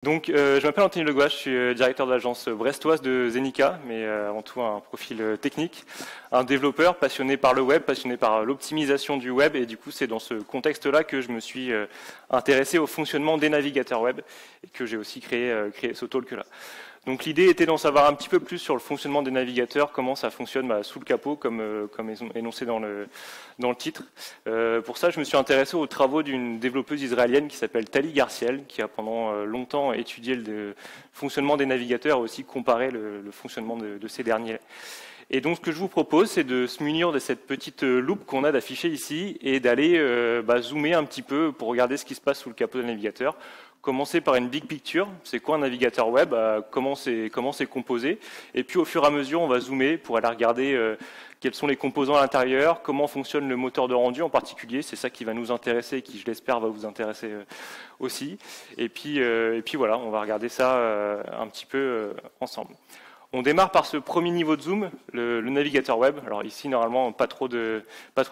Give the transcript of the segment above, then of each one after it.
Donc, je m'appelle Anthony Legouas, je suis directeur de l'agence brestoise de Zenica, mais avant tout un profil technique, un développeur passionné par le web, passionné par l'optimisation du web, et du coup c'est dans ce contexte-là que je me suis intéressé au fonctionnement des navigateurs web, et que j'ai aussi créé ce talk-là. Donc l'idée était d'en savoir un petit peu plus sur le fonctionnement des navigateurs, comment ça fonctionne sous le capot, comme énoncé dans le titre. Pour ça, je me suis intéressé aux travaux d'une développeuse israélienne qui s'appelle Tali Garciel, qui a pendant longtemps étudié le fonctionnement des navigateurs et aussi comparé le fonctionnement de ces derniers. Et donc ce que je vous propose, c'est de se munir de cette petite loupe qu'on a d'afficher ici et d'aller zoomer un petit peu pour regarder ce qui se passe sous le capot d'un navigateur. Commencer par une big picture, c'est quoi un navigateur web, comment c'est composé, et puis au fur et à mesure on va zoomer pour aller regarder quels sont les composants à l'intérieur, comment fonctionne le moteur de rendu en particulier, c'est ça qui va nous intéresser et qui je l'espère va vous intéresser aussi, et puis voilà, on va regarder ça un petit peu ensemble. On démarre par ce premier niveau de zoom, le navigateur web. Alors ici, normalement, pas trop de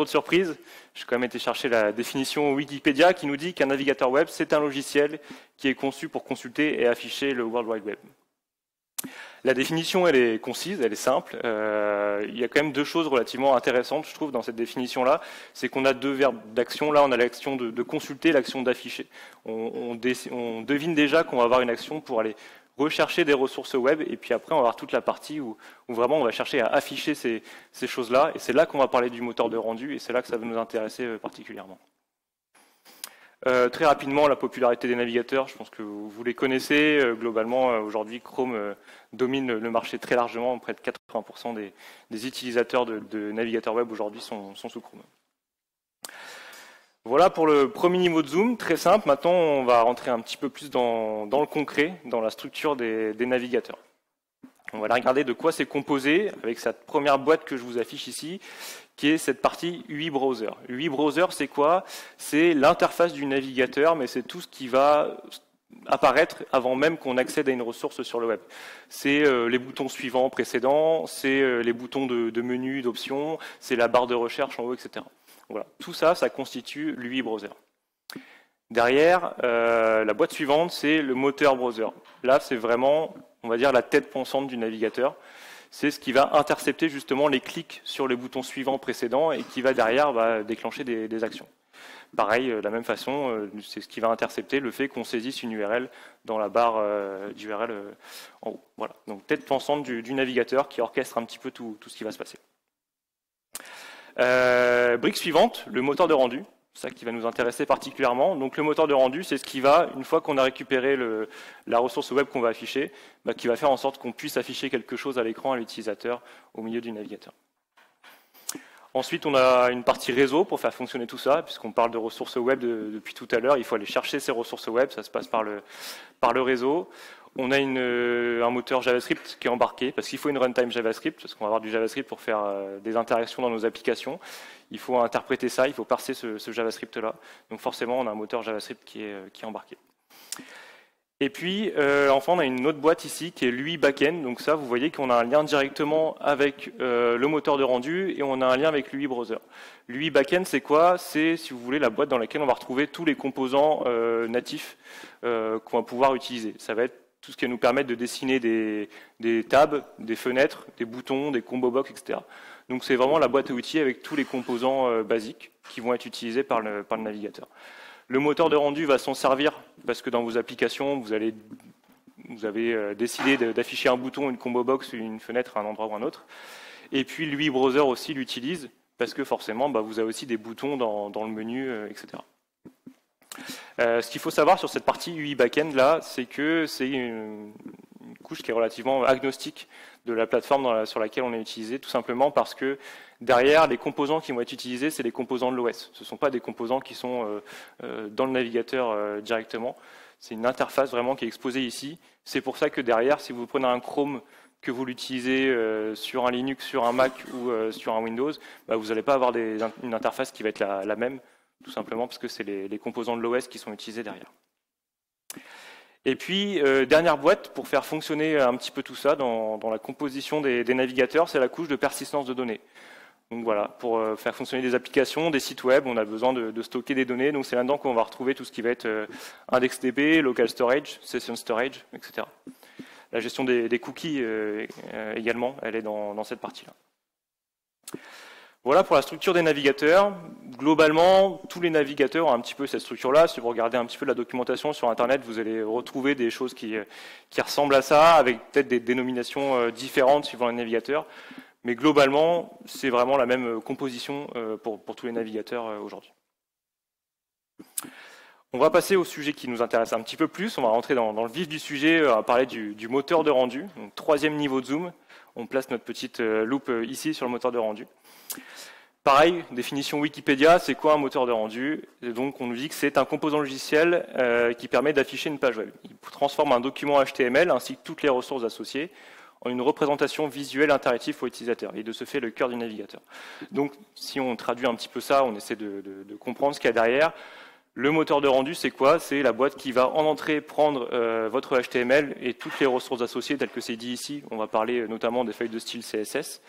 surprises. J'ai quand même été chercher la définition Wikipédia qui nous dit qu'un navigateur web, c'est un logiciel qui est conçu pour consulter et afficher le World Wide Web. La définition, elle est concise, elle est simple. Il y a quand même deux choses relativement intéressantes, je trouve, dans cette définition-là. C'est qu'on a deux verbes d'action. Là, on a l'action de consulter, l'action d'afficher. On devine déjà qu'on va avoir une action pour aller rechercher des ressources web, et puis après on va avoir toute la partie où vraiment on va chercher à afficher ces choses-là, et c'est là qu'on va parler du moteur de rendu, et c'est là que ça va nous intéresser particulièrement. Très rapidement, la popularité des navigateurs, je pense que vous les connaissez. Globalement, aujourd'hui, Chrome domine le marché très largement, près de 80% des utilisateurs de navigateurs web aujourd'hui sont sous Chrome. Voilà pour le premier niveau de zoom, très simple. Maintenant, on va rentrer un petit peu plus dans le concret, dans la structure des navigateurs. On va aller regarder de quoi c'est composé avec cette première boîte que je vous affiche ici, qui est cette partie UI Browser. UI Browser, c'est quoi? C'est l'interface du navigateur, mais c'est tout ce qui va apparaître avant même qu'on accède à une ressource sur le web. C'est les boutons suivants précédents, c'est les boutons de menu, d'options, c'est la barre de recherche en haut, etc. Voilà, tout ça, ça constitue l'UI Browser. Derrière, la boîte suivante, c'est le moteur browser. Là, c'est vraiment, on va dire, la tête pensante du navigateur. C'est ce qui va intercepter justement les clics sur les boutons suivants précédents et qui va derrière déclencher des actions. Pareil, de la même façon, c'est ce qui va intercepter le fait qu'on saisisse une URL dans la barre d'URL en haut. Voilà, donc tête pensante du navigateur qui orchestre un petit peu tout ce qui va se passer. Brique suivante, le moteur de rendu, c'est ça qui va nous intéresser particulièrement. Donc le moteur de rendu, c'est ce qui va, une fois qu'on a récupéré la ressource web qu'on va afficher, qui va faire en sorte qu'on puisse afficher quelque chose à l'écran à l'utilisateur au milieu du navigateur. Ensuite, on a une partie réseau pour faire fonctionner tout ça, puisqu'on parle de ressources web depuis tout à l'heure. Il faut aller chercher ces ressources web, ça se passe par le réseau. On a un moteur JavaScript qui est embarqué, parce qu'il faut une runtime JavaScript, parce qu'on va avoir du JavaScript pour faire des interactions dans nos applications. Il faut interpréter ça, il faut parser ce JavaScript-là. Donc forcément, on a un moteur JavaScript qui est embarqué. Et puis, enfin, on a une autre boîte ici qui est l'UI Backend. Donc ça, vous voyez qu'on a un lien directement avec le moteur de rendu et on a un lien avec l'UI Browser. L'UI Backend, c'est quoi? C'est, si vous voulez, la boîte dans laquelle on va retrouver tous les composants natifs qu'on va pouvoir utiliser. Ça va être tout ce qui va nous permettre de dessiner des tabs, des fenêtres, des boutons, des combo box, etc. Donc c'est vraiment la boîte à outils avec tous les composants basiques qui vont être utilisés par le navigateur. Le moteur de rendu va s'en servir parce que dans vos applications, vous avez décidé d'afficher un bouton, une combo box, une fenêtre à un endroit ou un autre. Et puis l'UI Browser aussi l'utilise parce que forcément, vous avez aussi des boutons dans le menu, etc. Ce qu'il faut savoir sur cette partie UI Backend là, c'est que c'est une couche qui est relativement agnostique de la plateforme sur laquelle on est utilisé, tout simplement parce que derrière, les composants qui vont être utilisés, c'est les composants de l'OS. Ce ne sont pas des composants qui sont dans le navigateur directement. C'est une interface vraiment qui est exposée ici. C'est pour ça que derrière, si vous prenez un Chrome, que vous l'utilisez sur un Linux, sur un Mac ou sur un Windows, vous n'allez pas avoir une interface qui va être la même, tout simplement parce que c'est les composants de l'OS qui sont utilisés derrière. Et puis, dernière boîte pour faire fonctionner un petit peu tout ça dans la composition des navigateurs, c'est la couche de persistance de données. Donc voilà, pour faire fonctionner des applications, des sites web, on a besoin de stocker des données. Donc c'est là-dedans qu'on va retrouver tout ce qui va être IndexedDB, local storage, session storage, etc. La gestion des cookies également, elle est dans cette partie-là. Voilà pour la structure des navigateurs. Globalement, tous les navigateurs ont un petit peu cette structure-là. Si vous regardez un petit peu la documentation sur Internet, vous allez retrouver des choses qui ressemblent à ça, avec peut-être des dénominations différentes suivant les navigateurs. Mais globalement, c'est vraiment la même composition pour tous les navigateurs aujourd'hui. On va passer au sujet qui nous intéresse un petit peu plus. On va rentrer dans le vif du sujet, on va parler du moteur de rendu. Donc, 3e niveau de zoom. On place notre petite loupe ici sur le moteur de rendu. Pareil, définition Wikipédia, c'est quoi un moteur de rendu? Et donc on nous dit que c'est un composant logiciel qui permet d'afficher une page web. Il transforme un document HTML ainsi que toutes les ressources associées en une représentation visuelle interactive pour l'utilisateur, et de ce fait le cœur du navigateur. Donc si on traduit un petit peu ça, on essaie de comprendre ce qu'il y a derrière. Le moteur de rendu, c'est quoi? C'est la boîte qui va en entrée prendre votre HTML et toutes les ressources associées telles que c'est dit ici. On va parler notamment des feuilles de style CSS.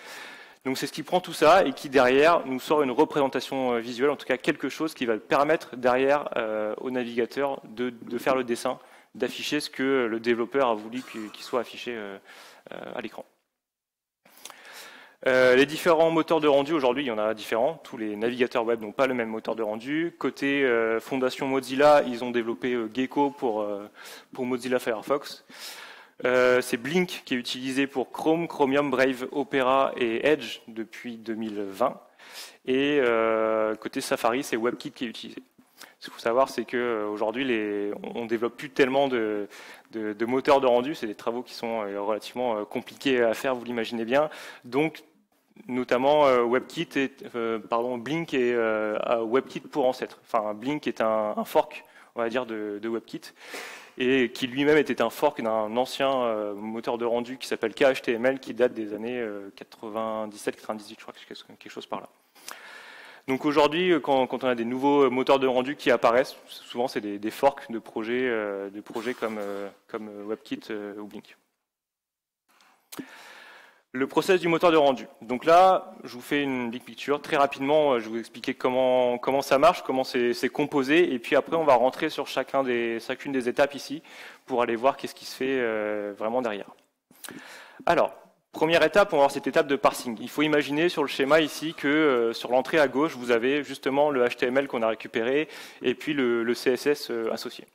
Donc c'est ce qui prend tout ça et qui derrière nous sort une représentation visuelle, en tout cas quelque chose qui va permettre derrière au navigateur de faire le dessin, d'afficher ce que le développeur a voulu qu'il soit affiché à l'écran. Les différents moteurs de rendu, aujourd'hui, il y en a différents. Tous les navigateurs web n'ont pas le même moteur de rendu. Côté Fondation Mozilla, ils ont développé Gecko pour Mozilla Firefox. C'est Blink qui est utilisé pour Chrome, Chromium, Brave, Opera et Edge depuis 2020. Et côté Safari, c'est WebKit qui est utilisé. Ce qu'il faut savoir, c'est qu'aujourd'hui, on ne développe plus tellement de moteurs de rendu. C'est des travaux qui sont relativement compliqués à faire, vous l'imaginez bien. Donc, notamment Blink est WebKit pour ancêtre. Enfin, Blink est un fork, on va dire, de WebKit, et qui lui-même était un fork d'un ancien moteur de rendu qui s'appelle KHTML, qui date des années 97-98, je crois, quelque chose par là. Donc aujourd'hui, quand on a des nouveaux moteurs de rendu qui apparaissent, souvent c'est des forks de projets comme WebKit ou Blink. Le process du moteur de rendu. Donc là, je vous fais une big picture. Très rapidement, je vais vous expliquer comment ça marche, comment c'est composé, et puis après on va rentrer sur chacune des étapes ici pour aller voir qu'est-ce qui se fait vraiment derrière. Alors, première étape, on va voir cette étape de parsing. Il faut imaginer sur le schéma ici que sur l'entrée à gauche, vous avez justement le HTML qu'on a récupéré et puis le CSS associé.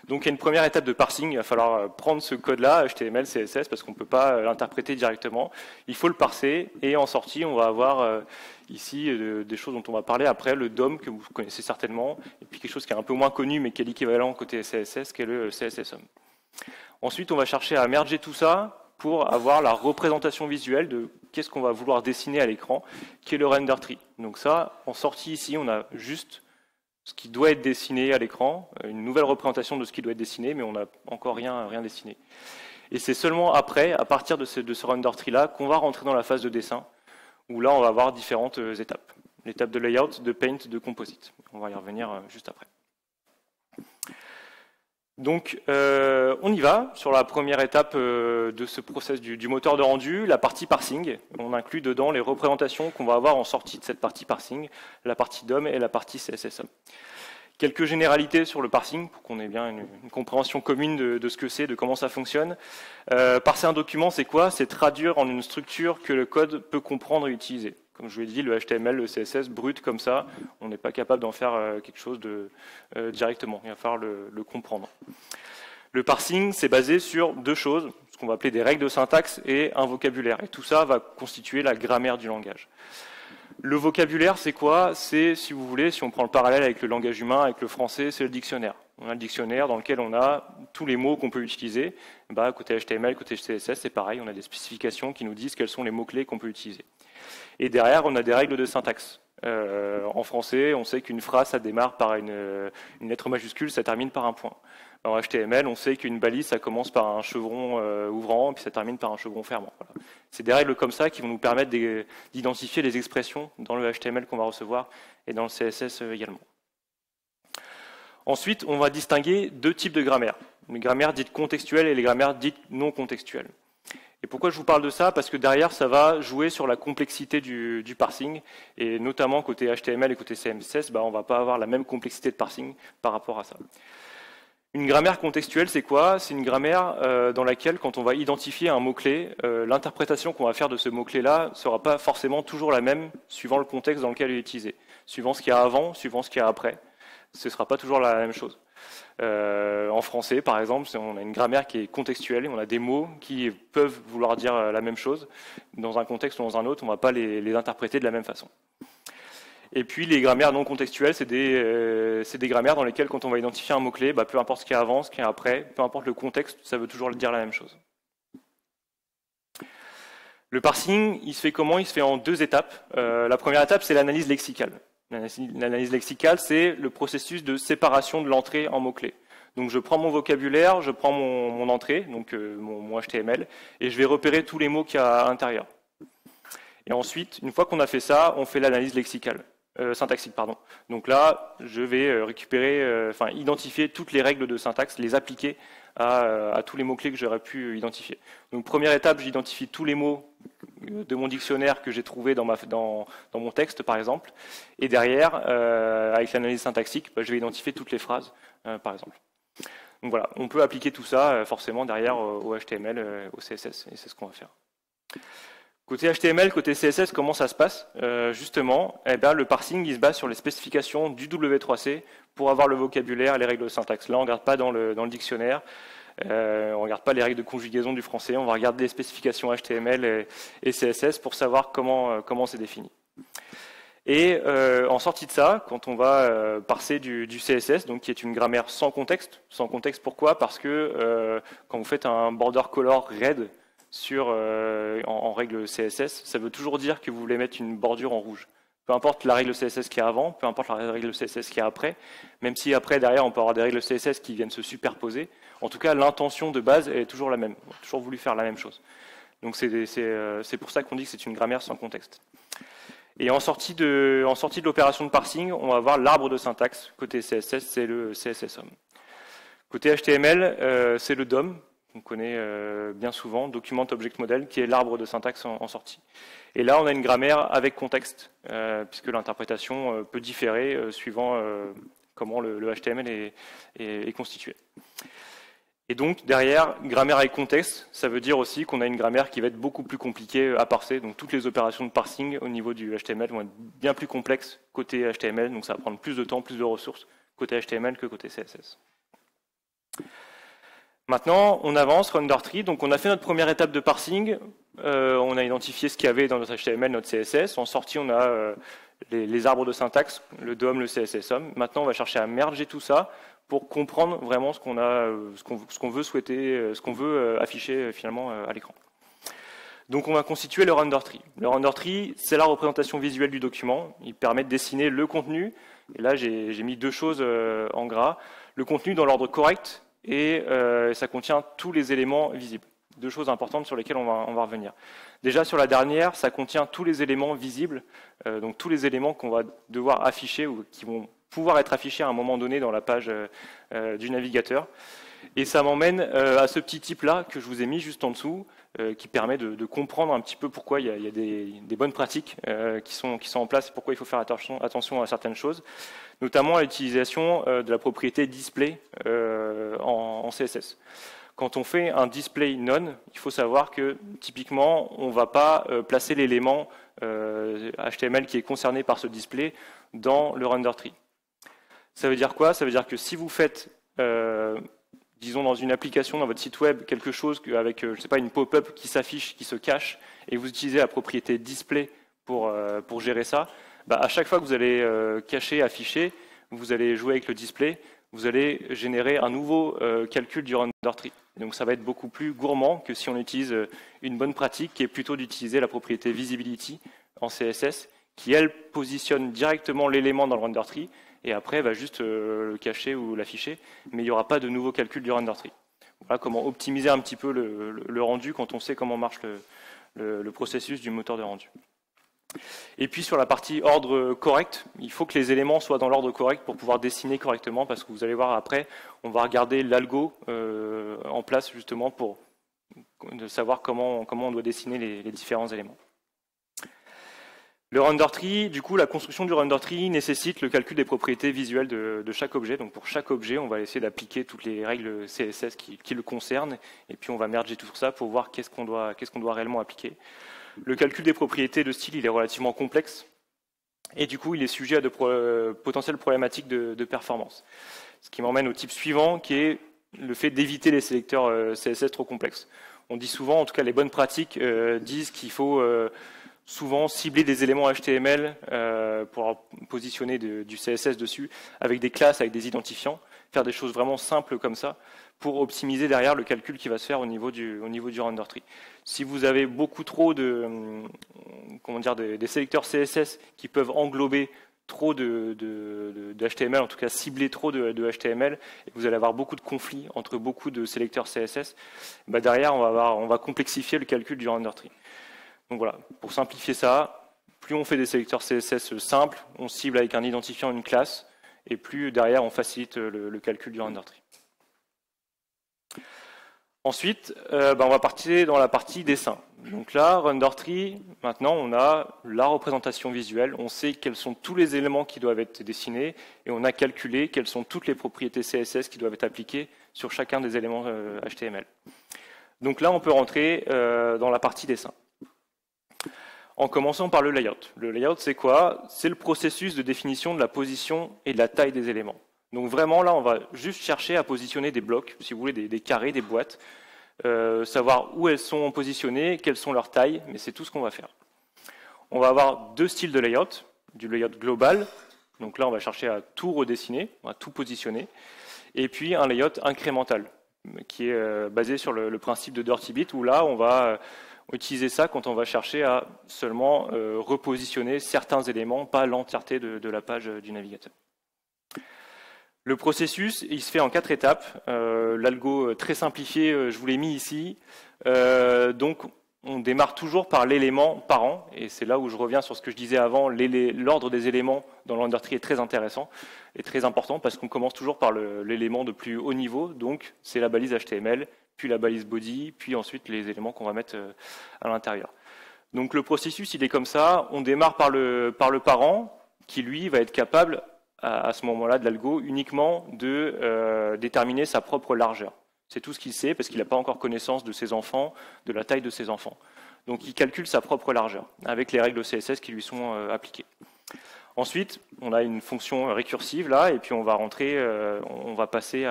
Donc il y a une première étape de parsing, il va falloir prendre ce code-là, HTML, CSS, parce qu'on ne peut pas l'interpréter directement. Il faut le parser, et en sortie, on va avoir ici des choses dont on va parler après, le DOM, que vous connaissez certainement, et puis quelque chose qui est un peu moins connu, mais qui est l'équivalent côté CSS, qui est le CSSOM. Ensuite, on va chercher à merger tout ça pour avoir la représentation visuelle de qu'est-ce qu'on va vouloir dessiner à l'écran, qui est le render tree. Donc ça, en sortie ici, on a juste ce qui doit être dessiné à l'écran, une nouvelle représentation de ce qui doit être dessiné, mais on n'a encore rien dessiné. Et c'est seulement après, à partir de ce render tree-là, qu'on va rentrer dans la phase de dessin, où là, on va avoir différentes étapes. L'étape de layout, de paint, de composite. On va y revenir juste après. Donc, on y va sur la première étape de ce process du moteur de rendu, la partie parsing. On inclut dedans les représentations qu'on va avoir en sortie de cette partie parsing, la partie DOM et la partie CSSOM. Quelques généralités sur le parsing, pour qu'on ait bien une compréhension commune de ce que c'est, de comment ça fonctionne. Parser un document, c'est quoi? C'est traduire en une structure que le code peut comprendre et utiliser. Comme je vous l'ai dit, le HTML, le CSS, brut comme ça, on n'est pas capable d'en faire quelque chose directement. Il va falloir le comprendre. Le parsing, c'est basé sur deux choses, ce qu'on va appeler des règles de syntaxe et un vocabulaire. Et tout ça va constituer la grammaire du langage. Le vocabulaire, c'est quoi? C'est, si vous voulez, si on prend le parallèle avec le langage humain, avec le français, c'est le dictionnaire. On a le dictionnaire dans lequel on a tous les mots qu'on peut utiliser. Côté HTML, côté CSS, c'est pareil, on a des spécifications qui nous disent quels sont les mots-clés qu'on peut utiliser. Et derrière, on a des règles de syntaxe. En français, on sait qu'une phrase, ça démarre par une lettre majuscule, ça termine par un point. En HTML, on sait qu'une balise, ça commence par un chevron ouvrant, puis ça termine par un chevron fermant. Voilà. C'est des règles comme ça qui vont nous permettre d'identifier les expressions dans le HTML qu'on va recevoir et dans le CSS également. Ensuite, on va distinguer deux types de grammaire. Les grammaires dites contextuelles et les grammaires dites non contextuelles. Et pourquoi je vous parle de ça? Parce que derrière, ça va jouer sur la complexité du parsing, et notamment côté HTML et côté CSS, on ne va pas avoir la même complexité de parsing par rapport à ça. Une grammaire contextuelle, c'est quoi? C'est une grammaire dans laquelle, quand on va identifier un mot-clé, l'interprétation qu'on va faire de ce mot-clé-là ne sera pas forcément toujours la même, suivant le contexte dans lequel il est utilisé. Suivant ce qu'il y a avant, suivant ce qu'il y a après, ce ne sera pas toujours la même chose. En français, par exemple, on a une grammaire qui est contextuelle, on a des mots qui peuvent vouloir dire la même chose. Dans un contexte ou dans un autre, on ne va pas les interpréter de la même façon. Et puis les grammaires non contextuelles, c'est des grammaires dans lesquelles, quand on va identifier un mot-clé, peu importe ce qu'il y a avant, ce qu'il y a après, peu importe le contexte, ça veut toujours dire la même chose. Le parsing, il se fait comment? Il se fait en 2 étapes. La première étape, c'est l'analyse lexicale. L'analyse lexicale, c'est le processus de séparation de l'entrée en mots-clés. Donc je prends mon vocabulaire, je prends mon entrée, donc mon HTML, et je vais repérer tous les mots qu'il y a à l'intérieur. Et ensuite, une fois qu'on a fait ça, on fait l'analyse lexicale. Syntaxique, pardon. Donc là, je vais récupérer, identifier toutes les règles de syntaxe, les appliquer à tous les mots-clés que j'aurais pu identifier. Donc première étape, j'identifie tous les mots de mon dictionnaire que j'ai trouvé dans mon texte, par exemple. Et derrière, avec l'analyse syntaxique, je vais identifier toutes les phrases, par exemple. Donc voilà, on peut appliquer tout ça forcément derrière au HTML, au CSS, et c'est ce qu'on va faire. Côté HTML, côté CSS, comment ça se passe? Justement, le parsing, il se base sur les spécifications du W3C pour avoir le vocabulaire et les règles de syntaxe. Là, on ne regarde pas dans le dictionnaire, on ne regarde pas les règles de conjugaison du français, on va regarder les spécifications HTML et CSS pour savoir comment c'est défini. Et en sortie de ça, quand on va parser du CSS, donc qui est une grammaire sans contexte pourquoi? Parce que quand vous faites un border color red, en règle CSS, ça veut toujours dire que vous voulez mettre une bordure en rouge. Peu importe la règle CSS qui est avant, peu importe la règle CSS qui est après, même si après, derrière, on peut avoir des règles CSS qui viennent se superposer, en tout cas, l'intention de base est toujours la même. On a toujours voulu faire la même chose. Donc c'est pour ça qu'on dit que c'est une grammaire sans contexte. Et en sortie de l'opération de parsing, on va avoir l'arbre de syntaxe. Côté CSS, c'est le CSS-OM. Côté HTML, c'est le DOM. On connaît bien souvent, Document Object Model, qui est l'arbre de syntaxe en sortie. Et là, on a une grammaire avec contexte, puisque l'interprétation peut différer suivant comment le HTML est constitué. Et donc, derrière, grammaire avec contexte, ça veut dire aussi qu'on a une grammaire qui va être beaucoup plus compliquée à parser. Donc, toutes les opérations de parsing au niveau du HTML vont être bien plus complexes côté HTML. Donc, ça va prendre plus de temps, plus de ressources côté HTML que côté CSS. Maintenant, on avance, render tree. Donc, on a fait notre première étape de parsing. On a identifié ce qu'il y avait dans notre HTML, notre CSS. En sortie, on a les arbres de syntaxe, le DOM, le CSS-OM. Maintenant, on va chercher à merger tout ça pour comprendre vraiment ce qu'on veut souhaiter, ce qu'on veut afficher finalement à l'écran. Donc, on va constituer le render tree. Le render tree, c'est la représentation visuelle du document. Il permet de dessiner le contenu. Et là, j'ai mis 2 choses en gras. Le contenu dans l'ordre correct. Et ça contient tous les éléments visibles. 2 choses importantes sur lesquelles on va revenir. Déjà sur la dernière, ça contient tous les éléments visibles, donc tous les éléments qu'on va devoir afficher ou qui vont pouvoir être affichés à un moment donné dans la page du navigateur. Et ça m'emmène à ce petit type-là que je vous ai mis juste en dessous, qui permet de comprendre un petit peu pourquoi il y a des bonnes pratiques qui sont en place et pourquoi il faut faire attention à certaines choses, notamment à l'utilisation de la propriété display en CSS. Quand on fait un display none, il faut savoir que typiquement, on ne va pas placer l'élément HTML qui est concerné par ce display dans le render tree. Ça veut dire quoi? Ça veut dire que si vous faites disons dans une application, dans votre site web, quelque chose avec, je sais pas, une pop-up qui s'affiche, qui se cache, et vous utilisez la propriété display pour gérer ça, à chaque fois que vous allez cacher, afficher, vous allez jouer avec le display, vous allez générer un nouveau calcul du render tree. Donc ça va être beaucoup plus gourmand que si on utilise une bonne pratique, qui est plutôt d'utiliser la propriété visibility en CSS, qui elle positionne directement l'élément dans le render tree, et après va juste le cacher ou l'afficher, mais il n'y aura pas de nouveau calcul du render tree. Voilà comment optimiser un petit peu le rendu quand on sait comment marche le processus du moteur de rendu. Et puis sur la partie ordre correct, il faut que les éléments soient dans l'ordre correct pour pouvoir dessiner correctement, parce que vous allez voir après, on va regarder l'algo en place justement pour de savoir comment on doit dessiner les différents éléments. Le render tree, du coup, la construction du render tree nécessite le calcul des propriétés visuelles de chaque objet. Donc pour chaque objet, on va essayer d'appliquer toutes les règles CSS qui le concernent, et puis on va merger tout ça pour voir qu'est-ce qu'on doit réellement appliquer. Le calcul des propriétés de style, il est relativement complexe, et du coup, il est sujet à de potentielles problématiques de performance. Ce qui m'emmène au type suivant, qui est le fait d'éviter les sélecteurs CSS trop complexes. On dit souvent, en tout cas les bonnes pratiques disent qu'il faut souvent cibler des éléments HTML pour positionner du CSS dessus, avec des classes, avec des identifiants, faire des choses vraiment simples comme ça, pour optimiser derrière le calcul qui va se faire au niveau du render tree. Si vous avez beaucoup trop des sélecteurs CSS qui peuvent englober trop de HTML, en tout cas cibler trop de HTML, et vous allez avoir beaucoup de conflits entre beaucoup de sélecteurs CSS, bah derrière on va complexifier le calcul du render tree. Donc voilà, pour simplifier ça, plus on fait des sélecteurs CSS simples, on cible avec un identifiant une classe, et plus derrière on facilite le calcul du render tree. Ensuite, on va partir dans la partie dessin. Donc là, render tree, maintenant on a la représentation visuelle, on sait quels sont tous les éléments qui doivent être dessinés, et on a calculé quelles sont toutes les propriétés CSS qui doivent être appliquées sur chacun des éléments HTML. Donc là, on peut rentrer dans la partie dessin. En commençant par le layout. Le layout, c'est quoi? C'est le processus de définition de la position et de la taille des éléments. Donc vraiment, là, on va juste chercher à positionner des blocs, si vous voulez, des carrés, des boîtes, savoir où elles sont positionnées, quelles sont leurs tailles, mais c'est tout ce qu'on va faire. On va avoir deux styles de layout, du layout global, donc là, on va chercher à tout redessiner, à tout positionner, et puis un layout incrémental, qui est basé sur le principe de Dirty Bit, où là, on va utiliser ça quand on va chercher à seulement repositionner certains éléments, pas l'entièreté de la page du navigateur. Le processus, il se fait en 4 étapes. L'algo très simplifié, je vous l'ai mis ici. Donc, on démarre toujours par l'élément parent, et c'est là où je reviens sur ce que je disais avant. L'ordre des éléments dans le render tree est très intéressant et très important parce qu'on commence toujours par l'élément de plus haut niveau. Donc, c'est la balise HTML, puis la balise body, puis ensuite les éléments qu'on va mettre à l'intérieur. Donc le processus, il est comme ça. On démarre par le parent, qui lui va être capable, à ce moment-là de l'algo, uniquement de déterminer sa propre largeur. C'est tout ce qu'il sait, parce qu'il n'a pas encore connaissance de ses enfants, de la taille de ses enfants. Donc il calcule sa propre largeur, avec les règles CSS qui lui sont appliquées. Ensuite, on a une fonction récursive là, et puis on va rentrer, on va passer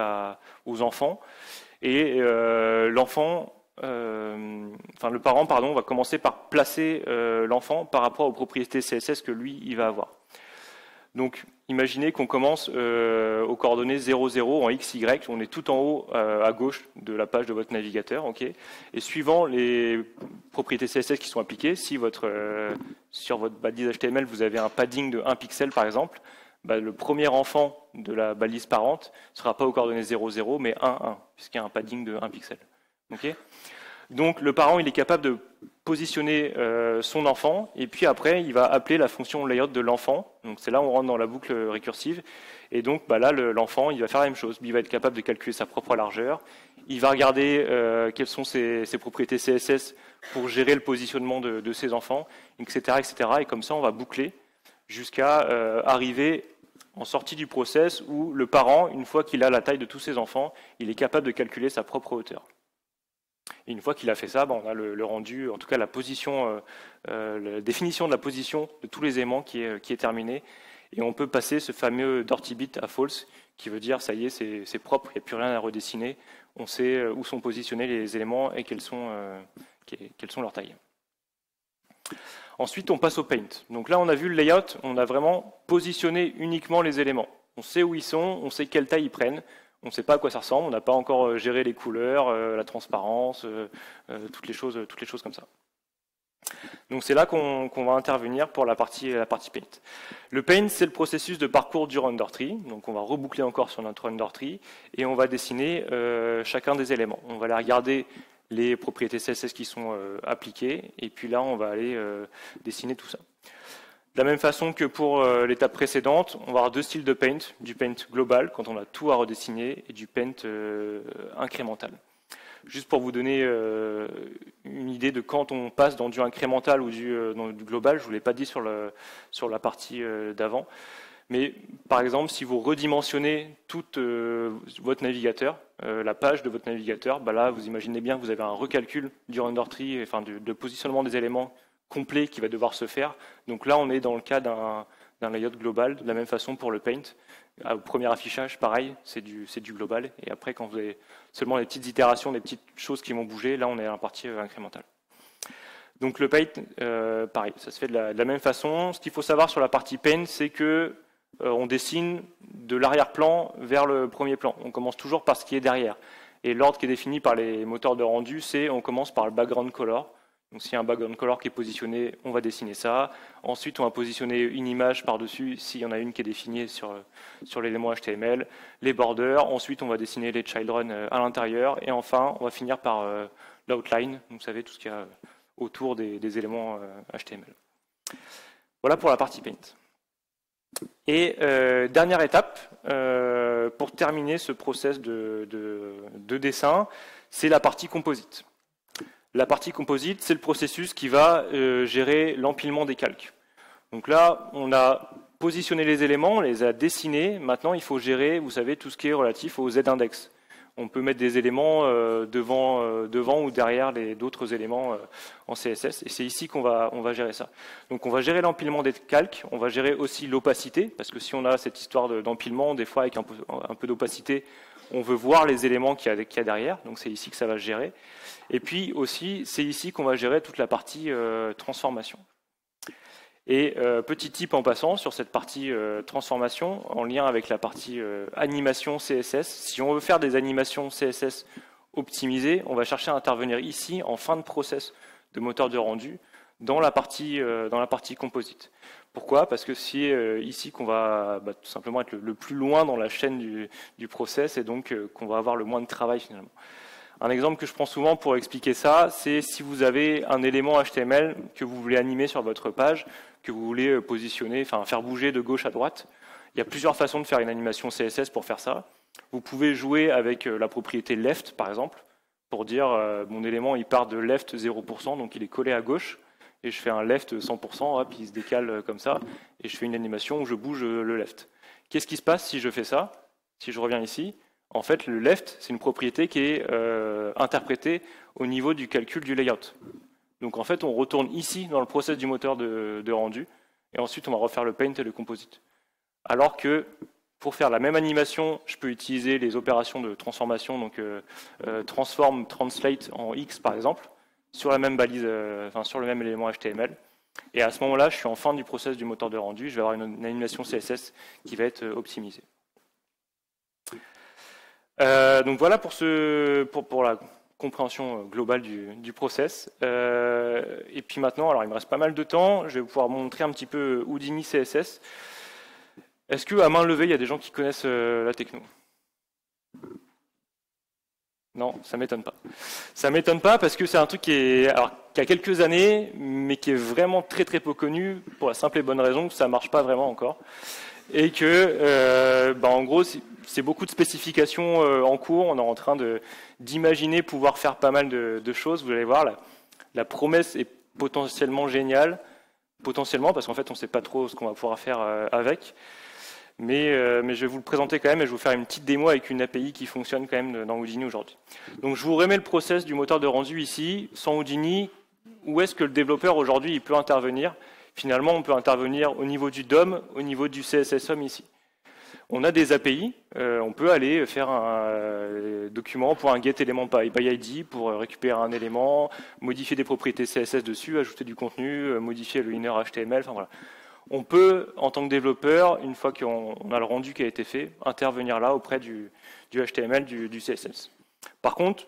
aux enfants. Et l'enfant, le parent, pardon, va commencer par placer l'enfant par rapport aux propriétés CSS que lui, il va avoir. Donc, imaginez qu'on commence aux coordonnées 0, 0 en x, y, on est tout en haut à gauche de la page de votre navigateur, okay. Et suivant les propriétés CSS qui sont appliquées, si sur votre balise HTML, vous avez un padding de 1 pixel par exemple, le premier enfant de la balise parente ne sera pas aux coordonnées 0, 0, mais 1, 1, puisqu'il y a un padding de 1 pixel. Okay. Donc le parent, il est capable de positionner son enfant, et puis après, il va appeler la fonction layout de l'enfant. Donc c'est là où on rentre dans la boucle récursive. Et donc là, l'enfant, il va faire la même chose. Il va être capable de calculer sa propre largeur. Il va regarder quelles sont ses propriétés CSS pour gérer le positionnement de ses enfants, etc., etc. Et comme ça, on va boucler jusqu'à arriver en sortie du process où le parent, une fois qu'il a la taille de tous ses enfants, il est capable de calculer sa propre hauteur. Et une fois qu'il a fait ça, on a le rendu, en tout cas la position, la définition de la position de tous les éléments qui est terminée. Et on peut passer ce fameux dirty bit à false, qui veut dire ça y est, c'est propre, il n'y a plus rien à redessiner. On sait où sont positionnés les éléments et quelles sont leurs tailles. Ensuite, on passe au paint. Donc là, on a vu le layout, on a vraiment positionné uniquement les éléments. On sait où ils sont, on sait quelle taille ils prennent. On ne sait pas à quoi ça ressemble, on n'a pas encore géré les couleurs, la transparence, toutes les choses comme ça. Donc c'est là qu'on va intervenir pour la partie paint. Le paint, c'est le processus de parcours du render tree. Donc on va reboucler encore sur notre render tree et on va dessiner chacun des éléments. On va aller regarder les propriétés CSS qui sont appliquées et puis là on va aller dessiner tout ça. De la même façon que pour l'étape précédente, on va avoir deux styles de paint, du paint global, quand on a tout à redessiner, et du paint incrémental. Juste pour vous donner une idée de quand on passe dans du incrémental ou dans du global, je ne vous l'ai pas dit sur la partie d'avant. Mais par exemple, si vous redimensionnez tout votre navigateur, la page de votre navigateur, bah là, vous imaginez bien que vous avez un recalcul du render tree, enfin de positionnement des éléments complet qui va devoir se faire. Donc là, on est dans le cas d'un layout global. De la même façon pour le paint. Au premier affichage, pareil, c'est du global. Et après, quand vous avez seulement les petites itérations, les petites choses qui vont bouger, là, on est à la partie incrémentale. Donc le paint, pareil, ça se fait de la même façon. Ce qu'il faut savoir sur la partie paint, c'est que on dessine de l'arrière-plan vers le premier plan. On commence toujours par ce qui est derrière. Et l'ordre qui est défini par les moteurs de rendu, c'est on commence par le background color. Donc s'il y a un background color qui est positionné, on va dessiner ça. Ensuite, on va positionner une image par-dessus, s'il y en a une qui est définie sur l'élément HTML, les borders. Ensuite, on va dessiner les children à l'intérieur. Et enfin, on va finir par l'outline, donc vous savez, tout ce qu'il y a autour des éléments HTML. Voilà pour la partie paint. Et dernière étape, pour terminer ce process de dessin, c'est la partie composite. La partie composite, c'est le processus qui va gérer l'empilement des calques. Donc là, on a positionné les éléments, on les a dessinés. Maintenant, il faut gérer, vous savez, tout ce qui est relatif aux z-index. On peut mettre des éléments devant ou derrière d'autres éléments en CSS. Et c'est ici qu'on va gérer ça. Donc on va gérer l'empilement des calques, on va gérer aussi l'opacité, parce que si on a cette histoire d'empilement, des fois avec un peu d'opacité, on veut voir les éléments qu'il y a derrière. Donc c'est ici que ça va se gérer. Et puis aussi, c'est ici qu'on va gérer toute la partie transformation. Et petit tip en passant sur cette partie transformation, en lien avec la partie animation CSS, si on veut faire des animations CSS optimisées, on va chercher à intervenir ici en fin de process de moteur de rendu dans la partie composite. Pourquoi? Parce que c'est ici qu'on va tout simplement être le plus loin dans la chaîne du process et donc qu'on va avoir le moins de travail finalement. Un exemple que je prends souvent pour expliquer ça, c'est si vous avez un élément HTML que vous voulez animer sur votre page, que vous voulez positionner, enfin faire bouger de gauche à droite. Il y a plusieurs façons de faire une animation CSS pour faire ça. Vous pouvez jouer avec la propriété left, par exemple, pour dire mon élément il part de left 0%, donc il est collé à gauche, et je fais un left 100%, hop, il se décale comme ça, et je fais une animation où je bouge le left. Qu'est-ce qui se passe si je fais ça? Si je reviens ici, en fait, le left, c'est une propriété qui est interprétée au niveau du calcul du layout. Donc en fait, on retourne ici dans le process du moteur de rendu, et ensuite on va refaire le paint et le composite. Alors que pour faire la même animation, je peux utiliser les opérations de transformation, donc transform, translate en X par exemple, sur la même balise, sur le même élément HTML. Et à ce moment-là, je suis en fin du process du moteur de rendu, je vais avoir une animation CSS qui va être optimisée. Donc voilà pour la compréhension globale du process. Et puis maintenant, alors il me reste pas mal de temps, je vais pouvoir montrer un petit peu Houdini CSS. Est-ce qu'à main levée, il y a des gens qui connaissent la techno? Non, ça m'étonne pas. Ça m'étonne pas parce que c'est un truc qui a quelques années, mais qui est vraiment très très peu connu pour la simple et bonne raison que ça marche pas vraiment encore. Et que, en gros, c'est beaucoup de spécifications en cours. On est en train d'imaginer pouvoir faire pas mal de choses. Vous allez voir, la promesse est potentiellement géniale. Potentiellement, parce qu'en fait, on ne sait pas trop ce qu'on va pouvoir faire avec. Mais je vais vous le présenter quand même et je vais vous faire une petite démo avec une API qui fonctionne quand même dans Houdini aujourd'hui. Donc, je vous remets le process du moteur de rendu ici. Sans Houdini, où est-ce que le développeur aujourd'hui il peut intervenir? Finalement, on peut intervenir au niveau du DOM, au niveau du CSS-HOM ici. On a des API, on peut aller faire un document pour un getElementById pour récupérer un élément, modifier des propriétés CSS dessus, ajouter du contenu, modifier le inner HTML, enfin voilà. On peut, en tant que développeur, une fois qu'on a le rendu qui a été fait, intervenir là auprès du HTML, du CSS. Par contre,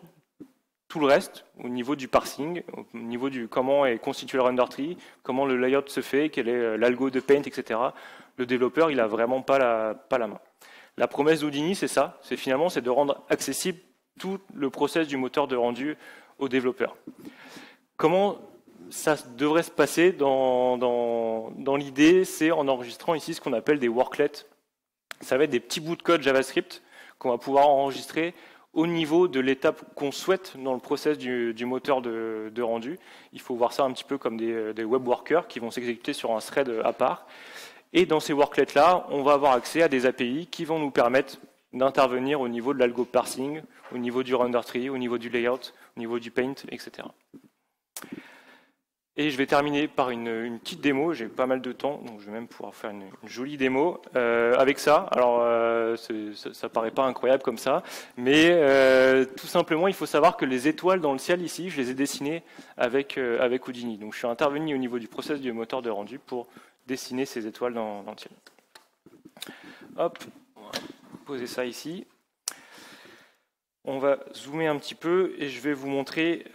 tout le reste, au niveau du parsing, au niveau du comment est constitué le render tree, comment le layout se fait, quel est l'algo de paint, etc., le développeur, il n'a vraiment pas la main. La promesse d'Houdini, c'est ça, c'est de rendre accessible tout le process du moteur de rendu aux développeurs. Comment ça devrait se passer dans l'idée, c'est en enregistrant ici ce qu'on appelle des worklets. Ça va être des petits bouts de code JavaScript qu'on va pouvoir enregistrer au niveau de l'étape qu'on souhaite dans le process du moteur de rendu. Il faut voir ça un petit peu comme des web workers qui vont s'exécuter sur un thread à part. Et dans ces worklets-là, on va avoir accès à des API qui vont nous permettre d'intervenir au niveau de l'algo parsing, au niveau du render tree, au niveau du layout, au niveau du paint, etc. Et je vais terminer par une petite démo, j'ai pas mal de temps, donc je vais même pouvoir faire une jolie démo avec ça. Alors, ça paraît pas incroyable comme ça, mais tout simplement, il faut savoir que les étoiles dans le ciel ici, je les ai dessinées avec Houdini. Donc, je suis intervenu au niveau du process du moteur de rendu pour dessiner ces étoiles dans le ciel. Hop, on va poser ça ici. On va zoomer un petit peu et je vais vous montrer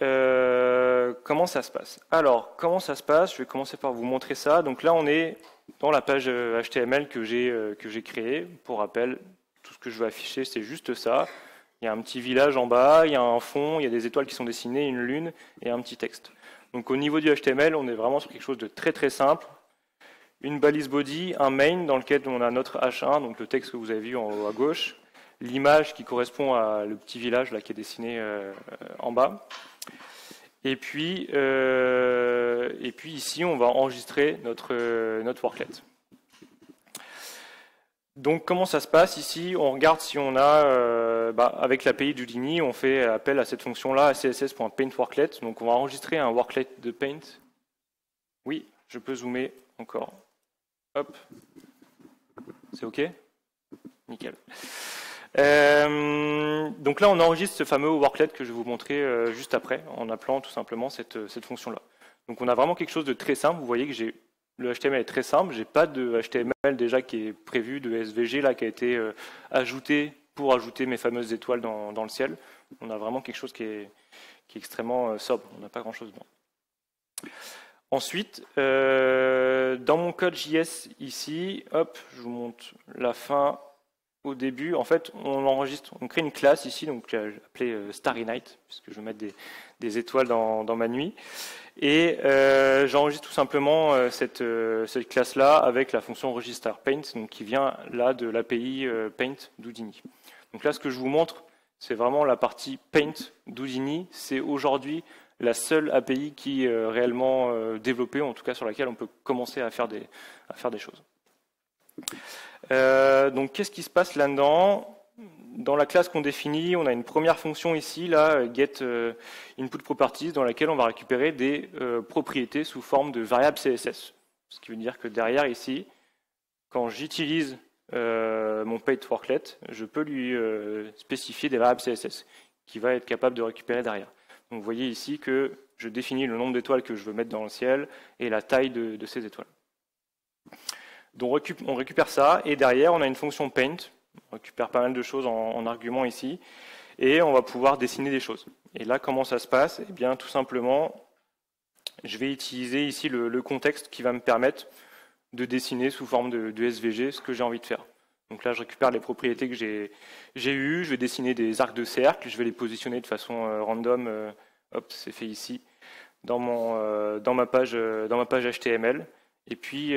comment ça se passe. Alors, comment ça se passe? Je vais commencer par vous montrer ça. Donc là, on est dans la page HTML que j'ai créée. Pour rappel, tout ce que je veux afficher, c'est juste ça. Il y a un petit village en bas, il y a un fond, il y a des étoiles qui sont dessinées, une lune et un petit texte. Donc au niveau du HTML, on est vraiment sur quelque chose de très très simple. Une balise body, un main dans lequel on a notre H1, donc le texte que vous avez vu en haut à gauche, l'image qui correspond à le petit village là, qui est dessiné en bas. Et puis ici, on va enregistrer notre worklet. Donc comment ça se passe ici? On regarde si on a, avec l'API d'Houdini, on fait appel à cette fonction-là, css.paintWorklet. Donc on va enregistrer un worklet de paint. Oui, je peux zoomer encore. Hop. C'est OK? Nickel. Donc là, on enregistre ce fameux worklet que je vais vous montrer juste après, en appelant tout simplement cette fonction-là. Donc on a vraiment quelque chose de très simple. Vous voyez que le HTML est très simple. J'ai pas de HTML déjà qui est prévu, de SVG là qui a été ajouté pour ajouter mes fameuses étoiles dans le ciel. On a vraiment quelque chose qui est extrêmement sobre. On n'a pas grand-chose dedans. Ensuite, dans mon code JS ici, hop, je vous montre la fin. Au début, en fait, on crée une classe ici, donc appelée Starry Night, puisque je vais mettre des étoiles dans ma nuit. Et j'enregistre tout simplement cette classe-là avec la fonction register paint, donc qui vient là de l'API paint d'Houdini. Donc là, ce que je vous montre, c'est vraiment la partie paint d'Houdini. C'est aujourd'hui la seule API qui est réellement développée, en tout cas sur laquelle on peut commencer à faire des choses. Donc qu'est-ce qui se passe là-dedans? Dans la classe qu'on définit, on a une première fonction ici, là, get input properties, dans laquelle on va récupérer des propriétés sous forme de variables CSS. Ce qui veut dire que derrière ici, quand j'utilise mon paintWorklet, je peux lui spécifier des variables CSS qui va être capable de récupérer derrière. Donc vous voyez ici que je définis le nombre d'étoiles que je veux mettre dans le ciel et la taille de ces étoiles. Donc on récupère ça, et derrière on a une fonction paint, on récupère pas mal de choses en argument ici, et on va pouvoir dessiner des choses. Et là, comment ça se passe? Eh bien, tout simplement, je vais utiliser ici le contexte qui va me permettre de dessiner sous forme de SVG ce que j'ai envie de faire. Donc là, je récupère les propriétés que j'ai eues, je vais dessiner des arcs de cercle, je vais les positionner de façon random, hop, c'est fait ici, dans ma page HTML. Et puis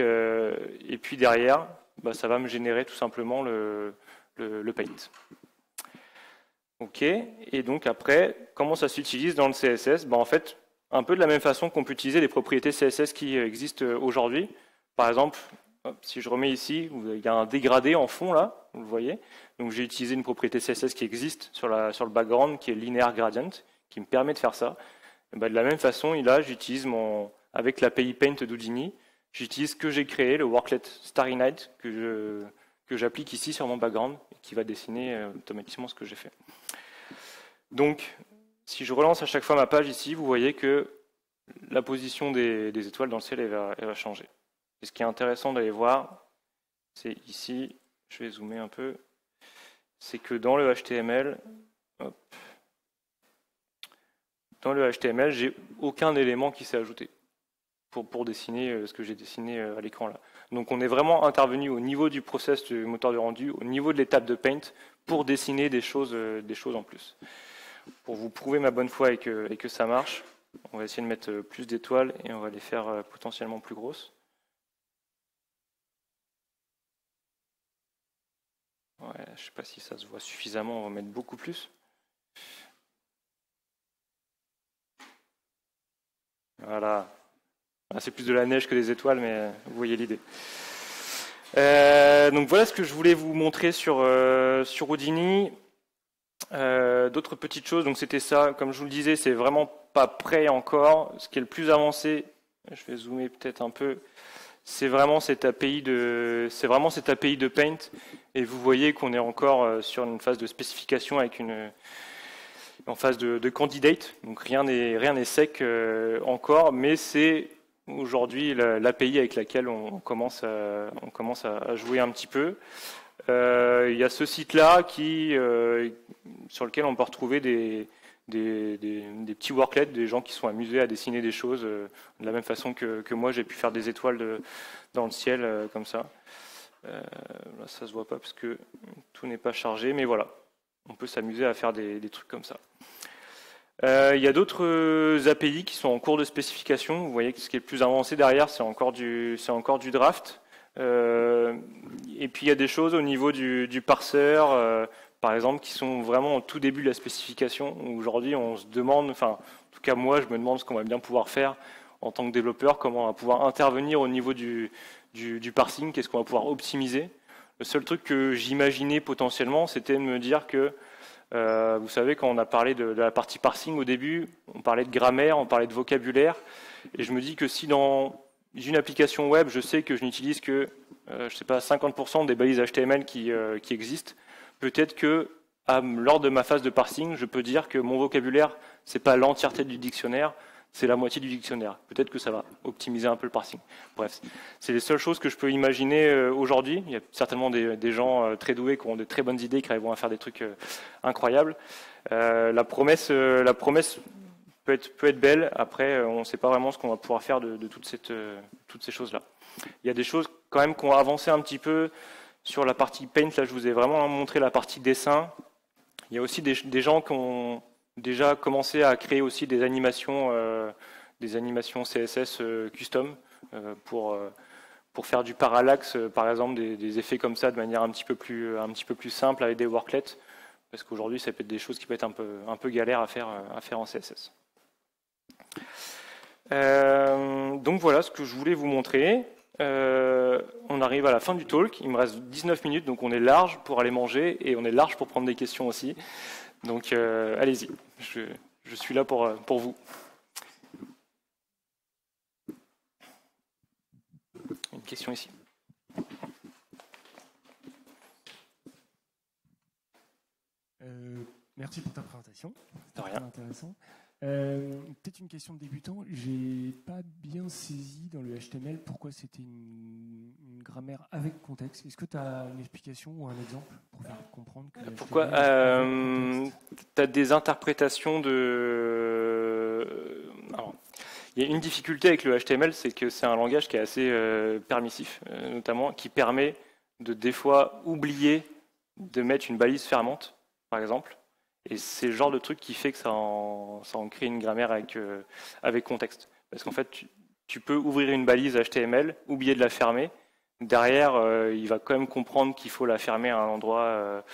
derrière, ça va me générer tout simplement le paint. OK. Et donc après, comment ça s'utilise dans le CSS? En fait, un peu de la même façon qu'on peut utiliser les propriétés CSS qui existent aujourd'hui. Par exemple, hop, si je remets ici, il y a un dégradé en fond là, vous le voyez. Donc j'ai utilisé une propriété CSS qui existe sur le background, qui est linear gradient, qui me permet de faire ça. Et de la même façon, là, j'utilise avec l'API Paint d'Houdini, j'utilise ce que j'ai créé, le worklet Starry Night, que j'applique ici sur mon background, et qui va dessiner automatiquement ce que j'ai fait. Donc, si je relance à chaque fois ma page ici, vous voyez que la position des étoiles dans le ciel, elle va changer. Et ce qui est intéressant d'aller voir, c'est ici, je vais zoomer un peu, c'est que dans le HTML, hop, dans le HTML, j'ai aucun élément qui s'est ajouté pour dessiner ce que j'ai dessiné à l'écran là. Donc on est vraiment intervenu au niveau du process du moteur de rendu, au niveau de l'étape de paint, pour dessiner des choses en plus. Pour vous prouver ma bonne foi et que ça marche, on va essayer de mettre plus d'étoiles et on va les faire potentiellement plus grosses. Ouais, je ne sais pas si ça se voit suffisamment, on va mettre beaucoup plus. Voilà. Ah, c'est plus de la neige que des étoiles, mais vous voyez l'idée. Donc voilà ce que je voulais vous montrer sur Houdini. D'autres petites choses, donc c'était ça, comme je vous le disais, c'est vraiment pas prêt encore. Ce qui est le plus avancé, je vais zoomer peut-être un peu, c'est vraiment cette API de Paint, et vous voyez qu'on est encore sur une phase de spécification avec en phase de candidate, donc rien n'est sec encore, mais c'est aujourd'hui l'API avec laquelle on commence à jouer un petit peu. Il y a ce site-là sur lequel on peut retrouver des petits worklets, des gens qui sont amusés à dessiner des choses de la même façon que moi j'ai pu faire des étoiles dans le ciel comme ça. Là ça se voit pas parce que tout n'est pas chargé, mais voilà, on peut s'amuser à faire des trucs comme ça. Il y a d'autres API qui sont en cours de spécification. Vous voyez que ce qui est le plus avancé derrière, c'est encore du draft. Et puis il y a des choses au niveau du parseur, par exemple, qui sont vraiment au tout début de la spécification. Aujourd'hui, on se demande, enfin, en tout cas moi, je me demande ce qu'on va bien pouvoir faire en tant que développeur, comment on va pouvoir intervenir au niveau du parsing, qu'est-ce qu'on va pouvoir optimiser. Le seul truc que j'imaginais potentiellement, c'était de me dire que, vous savez, quand on a parlé de la partie parsing au début, on parlait de grammaire, on parlait de vocabulaire, et je me dis que si dans une application web, je sais que je n'utilise que, je sais pas, 50% des balises HTML qui existent. Peut-être que lors de ma phase de parsing, je peux dire que mon vocabulaire, c'est pas l'entièreté du dictionnaire, c'est la moitié du dictionnaire. Peut-être que ça va optimiser un peu le parsing. Bref, c'est les seules choses que je peux imaginer aujourd'hui. Il y a certainement des gens très doués qui ont de très bonnes idées, qui arriveront à faire des trucs incroyables. La promesse peut être belle. Après, on ne sait pas vraiment ce qu'on va pouvoir faire de toutes ces choses-là. Il y a des choses quand même qui ont avancé un petit peu sur la partie Paint. Là, je vous ai vraiment montré la partie dessin. Il y a aussi des gens qui ont déjà commencé à créer aussi des animations CSS custom pour faire du parallaxe, par exemple, des effets comme ça de manière un petit peu plus simple avec des worklets. Parce qu'aujourd'hui, ça peut être des choses qui peuvent être un peu galères à faire en CSS. Donc voilà ce que je voulais vous montrer. On arrive à la fin du talk. Il me reste 19 minutes, donc on est large pour aller manger et on est large pour prendre des questions aussi. Donc allez-y, je suis là pour vous. Une question ici. Merci pour ta présentation. De rien. Intéressant. Peut-être une question de débutant. J'ai pas bien saisi dans le HTML pourquoi c'était une grammaire avec contexte. Est-ce que tu as une explication ou un exemple pour faire comprendre que pourquoi tu as des interprétations de. Alors, il y a une difficulté avec le HTML, c'est que c'est un langage qui est assez permissif, notamment qui permet de des fois oublier de mettre une balise fermante, par exemple. Et c'est le genre de truc qui fait que ça en crée une grammaire avec contexte. Parce qu'en fait, tu peux ouvrir une balise HTML, oublier de la fermer. Derrière, il va quand même comprendre qu'il faut la fermer à un endroit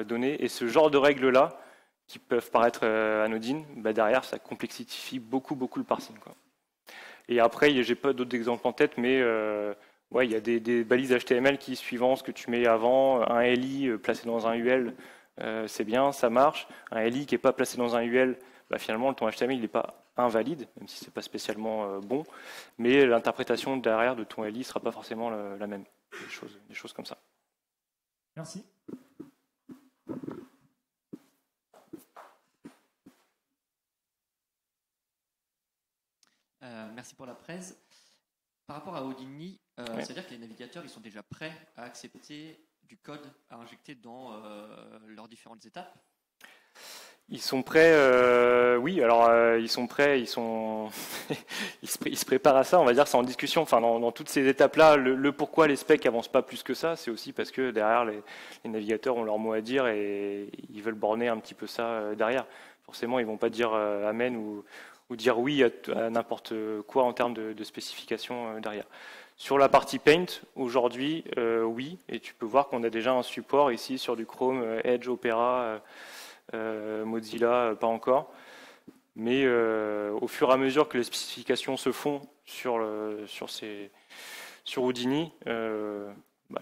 donné. Et ce genre de règles-là, qui peuvent paraître anodines, bah derrière, ça complexifie beaucoup le parsing, quoi. Et après, j'ai pas d'autres exemples en tête, mais ouais, il y a des balises HTML qui, suivant ce que tu mets avant, un LI placé dans un UL, c'est bien, ça marche. Un LI qui n'est pas placé dans un UL, bah finalement, ton HTML n'est pas invalide, même si ce n'est pas spécialement bon, mais l'interprétation derrière de ton LI ne sera pas forcément la même. Des choses comme ça. Merci. Merci pour la presse. Par rapport à Houdini, ça veut dire que les navigateurs ils sont déjà prêts à accepter du code à injecter dans leurs différentes étapes? Ils sont prêts, oui, alors ils sont prêts, ils se préparent à ça, on va dire, c'est en discussion, enfin dans toutes ces étapes-là, le pourquoi les specs avancent pas plus que ça, c'est aussi parce que derrière les navigateurs ont leur mot à dire et ils veulent borner un petit peu ça derrière. Forcément, ils vont pas dire amen ou dire oui à n'importe quoi en termes de spécification derrière. Sur la partie Paint, aujourd'hui, oui, et tu peux voir qu'on a déjà un support ici sur du Chrome, Edge, Opera, Mozilla, pas encore. Mais au fur et à mesure que les spécifications se font sur Houdini,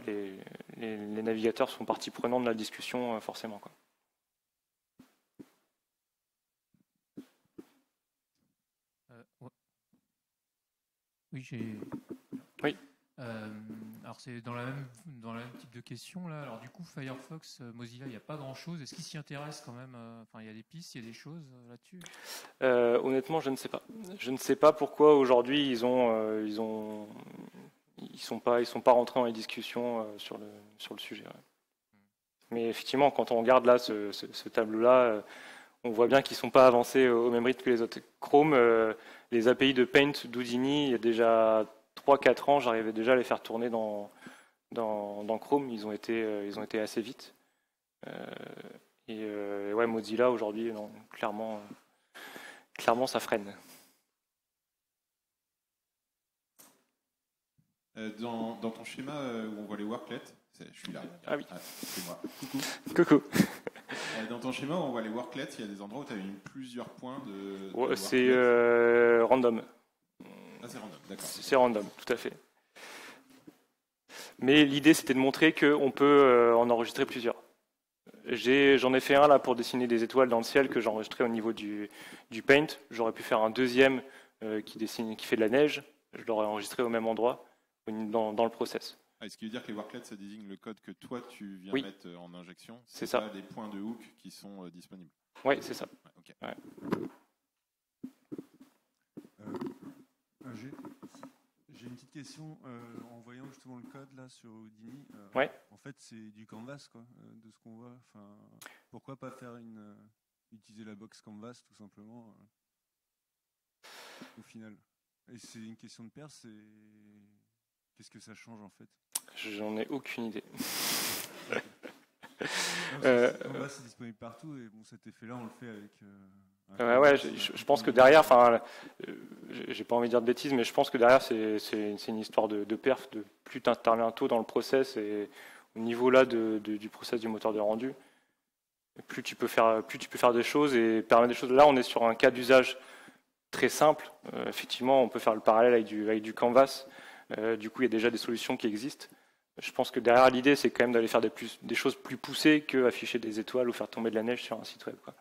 les navigateurs sont partie prenante de la discussion forcément, quoi. Oui, Oui. Alors c'est dans le même type de question là. Alors du coup, Firefox, Mozilla, il n'y a pas grand-chose. Est-ce qu'ils s'y intéressent quand même? Enfin, il y a des pistes, il y a des choses là-dessus. Honnêtement, je ne sais pas. Je ne sais pas pourquoi aujourd'hui ils sont pas rentrés dans les discussions sur le sujet. Ouais. Mais effectivement, quand on regarde là ce tableau-là, on voit bien qu'ils ne sont pas avancés au même rythme que les autres. Chrome, les API de Paint d'Houdini, il y a déjà 3-4 ans, j'arrivais déjà à les faire tourner dans Chrome. Ils ont été assez vite. Ouais, Mozilla aujourd'hui, non, clairement, ça freine. Dans ton schéma où on voit les worklets, je suis là. Ah oui. C'est moi. Coucou. Dans ton schéma où on voit les worklets, il y a des endroits où tu as mis plusieurs points de Ouais, c'est random. Ah, c'est random, d'accord. C'est random, tout à fait. Mais l'idée, c'était de montrer qu'on peut en enregistrer plusieurs. J'en ai fait un là pour dessiner des étoiles dans le ciel que j'ai enregistré au niveau du Paint. J'aurais pu faire un deuxième qui fait de la neige. Je l'aurais enregistré au même endroit dans le process. Ce qui veut dire que les worklets, ça désigne le code que toi, tu viens mettre en injection. C'est ça. Pas des points de hook qui sont disponibles. Oui, c'est ça. Ouais, okay. Ouais. J'ai une petite question. En voyant justement le code là sur Houdini, ouais. En fait, c'est du canvas, quoi, de ce qu'on voit. Enfin, pourquoi pas faire utiliser la box canvas tout simplement au final? Et c'est une question de paire, qu'est-ce que ça change en fait? J'en ai aucune idée. Canvas c'est disponible partout et bon, cet effet-là, on le fait avec. Ouais, je pense que derrière, enfin, j'ai pas envie de dire de bêtises, mais je pense que derrière, c'est une histoire de perf, de plus tu interviens tôt dans le process et au niveau là du process du moteur de rendu, plus tu peux faire des choses et permettre des choses. Là, on est sur un cas d'usage très simple. Effectivement, on peut faire le parallèle avec du canvas. Du coup, il y a déjà des solutions qui existent. Je pense que derrière, l'idée, c'est quand même d'aller faire des choses plus poussées que afficher des étoiles ou faire tomber de la neige sur un site web, quoi.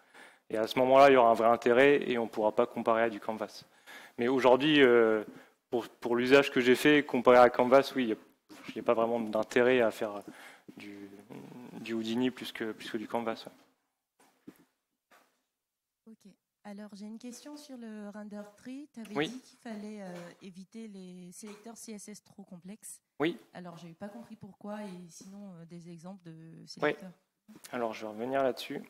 Et à ce moment-là, il y aura un vrai intérêt et on ne pourra pas comparer à du canvas. Mais aujourd'hui, pour l'usage que j'ai fait, comparé à canvas, oui, il n'y a pas vraiment d'intérêt à faire du Houdini plus que du canvas. Ouais. Ok. Alors, j'ai une question sur le render tree. Tu avais dit qu'il fallait éviter les sélecteurs CSS trop complexes. Oui. Alors, je n'ai pas compris pourquoi et sinon des exemples de sélecteurs. Oui. Alors, je vais revenir là-dessus.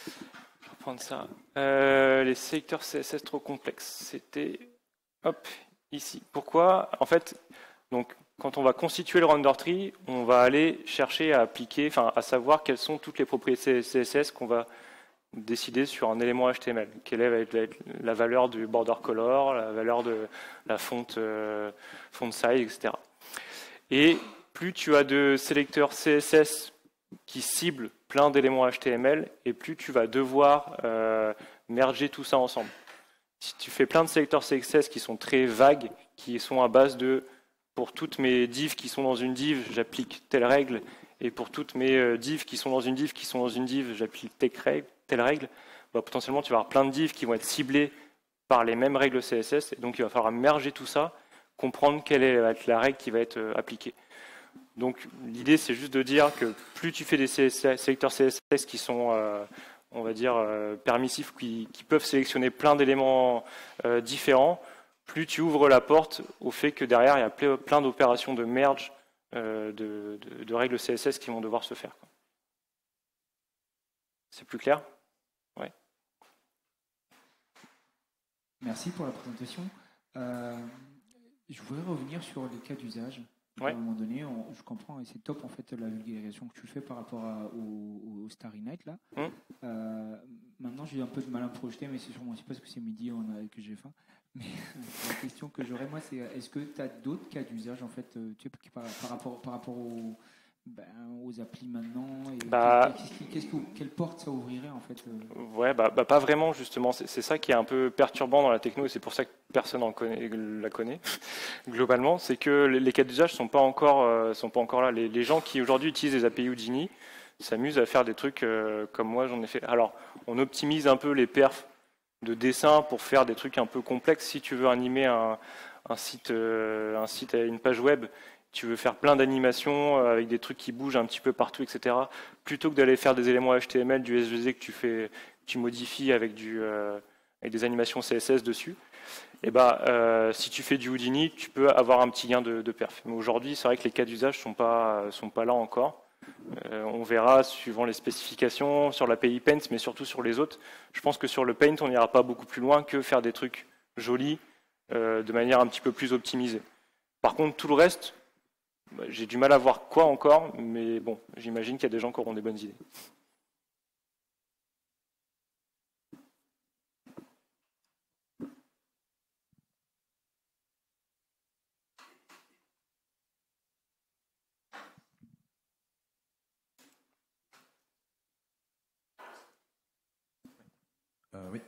Je vais reprendre ça. Les sélecteurs CSS trop complexes. C'était ici. Pourquoi? En fait, donc, quand on va constituer le render tree, on va aller chercher à appliquer, à savoir quelles sont toutes les propriétés CSS qu'on va décider sur un élément HTML. Quelle est la valeur du border color, la valeur de la font size, etc. Et plus tu as de sélecteurs CSS qui ciblent plein d'éléments HTML, et plus tu vas devoir merger tout ça ensemble. Si tu fais plein de sélecteurs CSS qui sont très vagues, qui sont à base de pour toutes mes divs qui sont dans une div, j'applique telle règle, et pour toutes mes divs qui sont dans une div, j'applique telle règle, potentiellement tu vas avoir plein de divs qui vont être ciblés par les mêmes règles CSS, et donc il va falloir merger tout ça, comprendre quelle est la règle qui va être appliquée. Donc l'idée, c'est juste de dire que plus tu fais des sélecteurs CSS qui sont, on va dire, permissifs, qui peuvent sélectionner plein d'éléments différents, plus tu ouvres la porte au fait que derrière, il y a plein d'opérations de merge de règles CSS qui vont devoir se faire. C'est plus clair? Ouais. Merci pour la présentation. Je voudrais revenir sur les cas d'usage. Ouais. À un moment donné, je comprends, et c'est top en fait la vulgarisation que tu fais par rapport au Starry Night là. Maintenant, j'ai un peu de mal à me projeter, mais c'est sûrement aussi parce que c'est midi que j'ai faim. Mais la question que j'aurais moi, c'est est-ce que tu as d'autres cas d'usage en fait, tu sais, par rapport aux applis maintenant et quelle porte ça ouvrirait en fait Ouais, pas vraiment justement. C'est ça qui est un peu perturbant dans la techno et c'est pour ça que personne la connaît globalement. C'est que les cas d'usage sont pas encore là. Les gens qui aujourd'hui utilisent les API Houdini s'amusent à faire des trucs comme moi j'en ai fait. Alors, on optimise un peu les perfs de dessin pour faire des trucs un peu complexes. Si tu veux animer un site à une page web, tu veux faire plein d'animations avec des trucs qui bougent un petit peu partout, etc. Plutôt que d'aller faire des éléments HTML, du SVG que tu modifies avec des animations CSS dessus. Et si tu fais du Houdini, tu peux avoir un petit gain de perf. Mais aujourd'hui, c'est vrai que les cas d'usage sont pas là encore. On verra suivant les spécifications sur l'API Paint, mais surtout sur les autres. Je pense que sur le Paint, on n'ira pas beaucoup plus loin que faire des trucs jolis de manière un petit peu plus optimisée. Par contre, tout le reste, j'ai du mal à voir quoi encore, mais bon, j'imagine qu'il y a des gens qui auront des bonnes idées. Oui,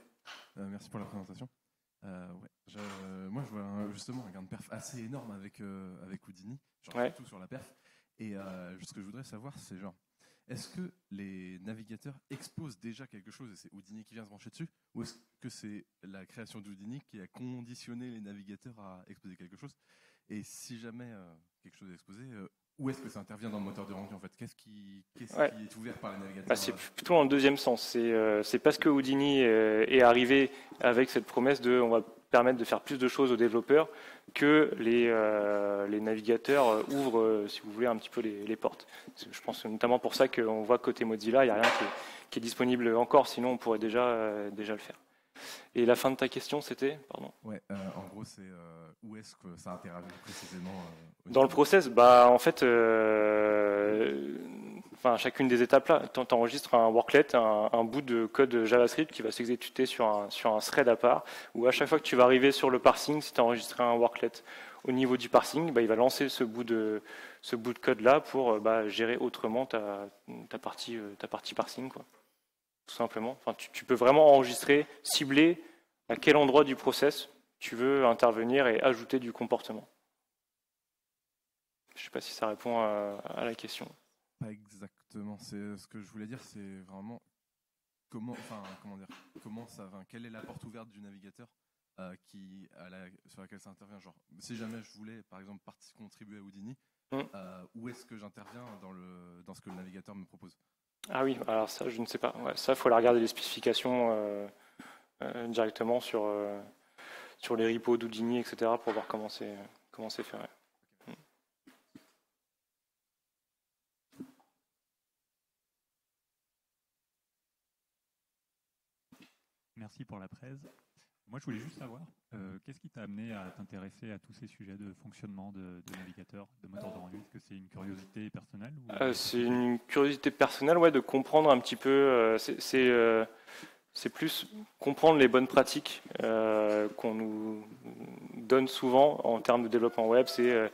merci pour la présentation. Moi, je vois justement un gain de perf assez énorme avec Houdini, surtout sur la perf. Et ce que je voudrais savoir, c'est est-ce que les navigateurs exposent déjà quelque chose et c'est Houdini qui vient se brancher dessus, ou est-ce que c'est la création d'Houdini qui a conditionné les navigateurs à exposer quelque chose? Et si jamais quelque chose est exposé, où est-ce que ça intervient dans le moteur de rendu en fait? Qu'est-ce qui est ouvert par les navigateurs? C'est plutôt en deuxième sens. C'est parce que Houdini est arrivé avec cette promesse on va permettre de faire plus de choses aux développeurs que les navigateurs ouvrent, si vous voulez, un petit peu les portes. Je pense notamment pour ça qu'on voit côté Mozilla, il n'y a rien qui est disponible encore, sinon on pourrait déjà le faire. Et la fin de ta question, c'était, pardon. Ouais, en gros, c'est où est-ce que ça intervient précisément dans le process, en fait, chacune des étapes là, tu enregistres un worklet, un bout de code JavaScript qui va s'exécuter sur un thread à part, où à chaque fois que tu vas arriver sur le parsing, si tu as enregistré un worklet au niveau du parsing, il va lancer ce bout de code là pour gérer autrement ta partie parsing, quoi. Tout simplement. Tu peux vraiment enregistrer, cibler à quel endroit du process tu veux intervenir et ajouter du comportement. Je ne sais pas si ça répond à la question. Pas exactement. Ce que je voulais dire, c'est vraiment quelle est la porte ouverte du navigateur sur laquelle ça intervient. Genre, si jamais je voulais, par exemple, contribuer à Houdini, où est-ce que j'interviens dans ce que le navigateur me propose? Ah oui, alors ça, je ne sais pas. Ouais, ça, il faut aller regarder les spécifications directement sur les repos d'Houdini, etc., pour voir comment c'est fait. Ouais. Merci pour la presse. Moi, je voulais juste savoir, qu'est-ce qui t'a amené à t'intéresser à tous ces sujets de fonctionnement de navigateur, de moteur de rendu? Est-ce que c'est une curiosité personnelle C'est une curiosité personnelle, ouais, de comprendre un petit peu. C'est plus comprendre les bonnes pratiques qu'on nous donne souvent en termes de développement web. C'est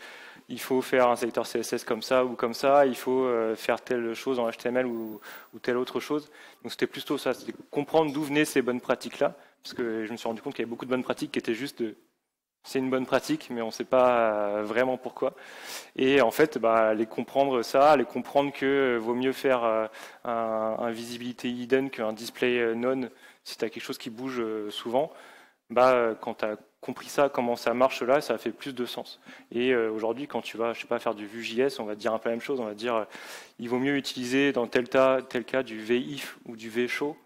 il faut faire un sélecteur CSS comme ça ou comme ça, il faut faire telle chose en HTML ou telle autre chose. Donc c'était plutôt ça, c'était comprendre d'où venaient ces bonnes pratiques-là, parce que je me suis rendu compte qu'il y avait beaucoup de bonnes pratiques qui étaient juste c'est une bonne pratique, mais on ne sait pas vraiment pourquoi. Et en fait, les comprendre que vaut mieux faire un visibilité hidden qu'un display none si tu as quelque chose qui bouge souvent. Quand tu as compris ça, comment ça marche là, ça fait plus de sens. Et aujourd'hui, quand tu vas, faire du Vue.js, on va te dire un peu la même chose. On va te dire, il vaut mieux utiliser dans tel cas du VIF ou du VShow.